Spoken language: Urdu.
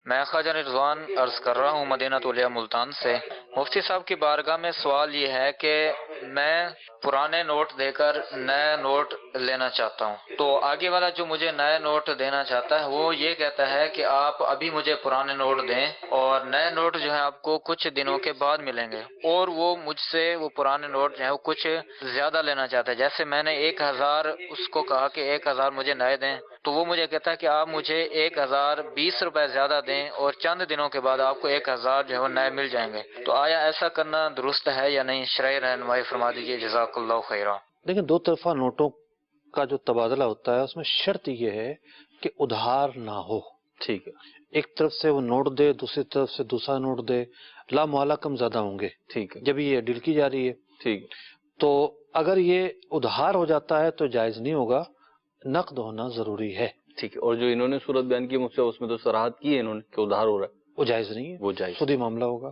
میں خواجہ رضوان عرض کر رہا ہوں مدینہ تولیہ ملتان سے۔ مفتی صاحب کی بارگاہ میں سوال یہ ہے کہ میں پرانے نوٹ دے کر نئے نوٹ لینا چاہتا ہوں، تو آگے والا جو مجھے نئے نوٹ دینا چاہتا ہے وہ یہ کہتا ہے کہ آپ ابھی مجھے پرانے نوٹ دیں اور نئے نوٹ جو ہے آپ کو کچھ دنوں کے بعد ملیں گے، اور وہ مجھ سے وہ پرانے نوٹ جو ہے وہ کچھ زیادہ لینا چاہتا ہے۔ جیسے میں نے 1000 اس کو کہا کہ 1000 مجھے نئے دیں، تو وہ مجھے کہتا ہے کہ آپ مجھے 1020 روپے زیادہ دیں اور چند دنوں کے بعد آپ کو 1000 جو ہے وہ نئے مل جائیں گے۔ تو آیا ایسا کرنا درست ہے یا نہیں؟ شرعی رہنمائی فرما دیجیے، جزاک اللہ خیرہ۔ لیکن دو طرفہ نوٹوں کا جو تبادلہ ہوتا ہے اس میں شرط یہ ہے کہ ادھار نہ ہو۔ ٹھیک ہے، ایک طرف سے وہ نوٹ دے، دوسری طرف سے دوسرا نوٹ دے، لا محالہ کم زیادہ ہوں گے ٹھیک ہے، جب یہ ڈیل کی جا رہی ہے۔ ٹھیک ہے، تو اگر یہ ادھار ہو جاتا ہے تو جائز نہیں ہوگا، نقد ہونا ضروری ہے، ٹھیک ہے۔ اور جو انہوں نے صورت بیان کی مجھ سے، اس میں تو صراحت کی ہے انہوں نے کہ ادھار ہو رہا ہے، وہ جائز نہیں ہے، وہ جائز سودی معاملہ ہوگا۔